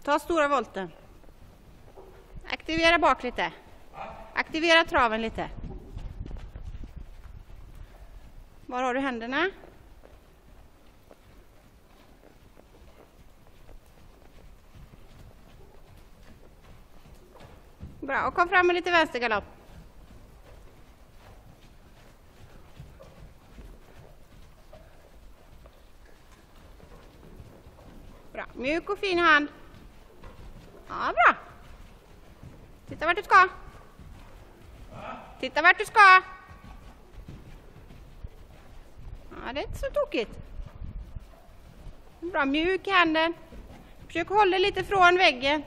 Ta stora volten. Aktivera bak lite. Aktivera traven lite. Var har du händerna? Bra, och kom fram med lite vänstergalopp. Bra, mjuk och fin hand. Ja, bra. Titta vart du ska. Titta vart du ska. Ja, det är inte så tokigt. Bra, mjuk i handen. Försök hålla lite från väggen.